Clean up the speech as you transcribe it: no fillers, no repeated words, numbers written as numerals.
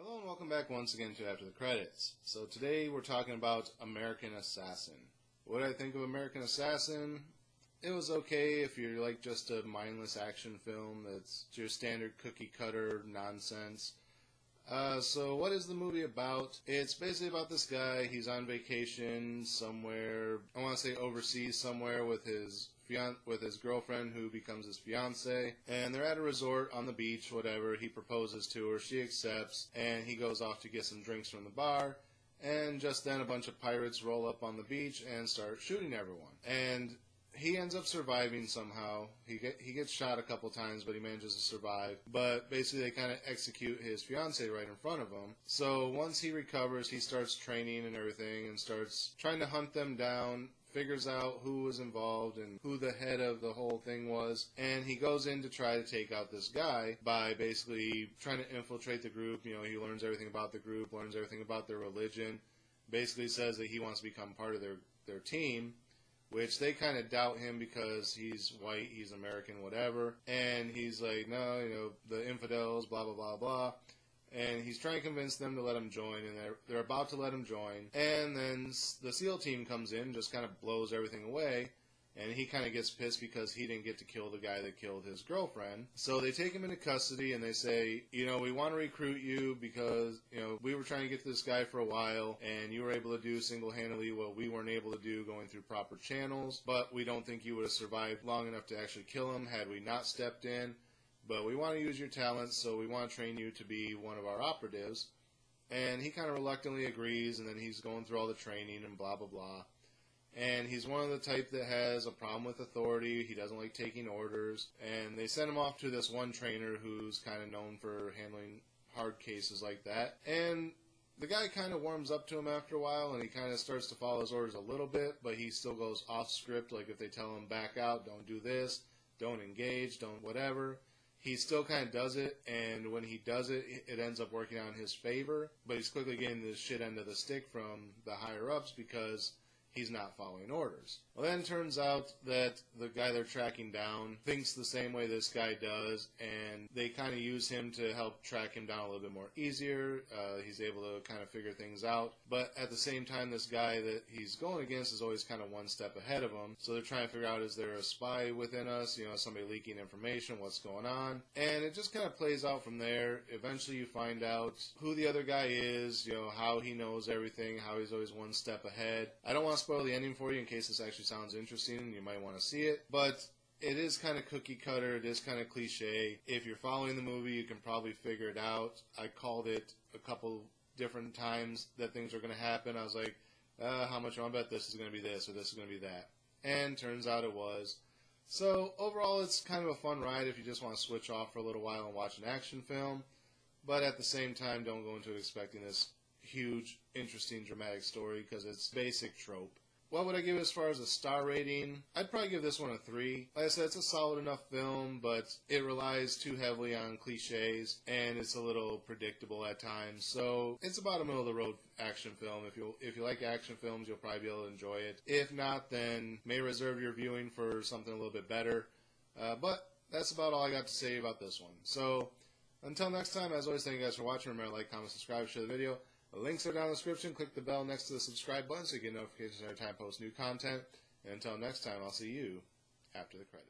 Hello and welcome back once again to After the Credits. So today we're talking about American Assassin. What did I think of American Assassin? It was okay if you're like just a mindless action film that's your standard cookie cutter nonsense. So what is the movie about? It's basically about this guy. He's on vacation somewhere, I want to say overseas somewhere with his girlfriend who becomes his fiance, and they're at a resort on the beach, whatever. He proposes to her, she accepts, and he goes off to get some drinks from the bar, and just then a bunch of pirates roll up on the beach and start shooting everyone. And he ends up surviving somehow. He gets shot a couple times, but he manages to survive. But basically, they kind of execute his fiance right in front of him. So once he recovers, he starts training and everything, and starts trying to hunt them down. Figures out who was involved and who the head of the whole thing was, and he goes in to try to take out this guy by basically trying to infiltrate the group. You know, he learns everything about the group, learns everything about their religion, basically says that he wants to become part of their team, which they kind of doubt him because he's white, he's American, whatever, and he's like, no, you know, the infidels, blah, blah, blah, blah. And he's trying to convince them to let him join, and they're about to let him join. And then the SEAL team comes in, just kind of blows everything away, and he kind of gets pissed because he didn't get to kill the guy that killed his girlfriend. So they take him into custody, and they say, you know, we want to recruit you because, you know, we were trying to get to this guy for a while, and you were able to do single-handedly what we weren't able to do going through proper channels, but we don't think you would have survived long enough to actually kill him had we not stepped in. But we want to use your talents, so we want to train you to be one of our operatives. And he kind of reluctantly agrees, and then he's going through all the training and blah, blah, blah. And he's one of the type that has a problem with authority. He doesn't like taking orders. And they send him off to this one trainer who's kind of known for handling hard cases like that. And the guy kind of warms up to him after a while, and he kind of starts to follow his orders a little bit, but he still goes off script. Like if they tell him back out, don't do this, don't engage, don't whatever. He still kind of does it, and when he does it, it ends up working out in his favor. But he's quickly getting the shit end of the stick from the higher-ups because he's not following orders. Well, then it turns out that the guy they're tracking down thinks the same way this guy does, and they kind of use him to help track him down a little bit more easier. He's able to kind of figure things out. But at the same time, this guy that he's going against is always kind of one step ahead of him. So they're trying to figure out, is there a spy within us? You know, somebody leaking information? What's going on? And it just kind of plays out from there. Eventually you find out who the other guy is, you know, how he knows everything, how he's always one step ahead. I don't want to spoil the ending for you in case this actually sounds interesting and you might want to see it, but it is kind of cookie cutter, it is kind of cliche. If you're following the movie, you can probably figure it out. I called it a couple different times that things are going to happen. I was like, how much do I bet this is going to be this or this is going to be that? And turns out it was. So overall, it's kind of a fun ride if you just want to switch off for a little while and watch an action film, but at the same time, don't go into it expecting this huge, interesting, dramatic story because it's basic trope. What would I give it as far as a star rating? I'd probably give this one a 3. Like I said, it's a solid enough film, but it relies too heavily on cliches, and it's a little predictable at times. So it's about a middle-of-the-road action film. If you like action films, you'll probably be able to enjoy it. If not, then may reserve your viewing for something a little bit better. But that's about all I got to say about this one. So until next time, as always, thank you guys for watching. Remember to like, comment, subscribe, share the video. The links are down in the description. Click the bell next to the subscribe button so you get notifications every time I post new content. And until next time, I'll see you after the credits.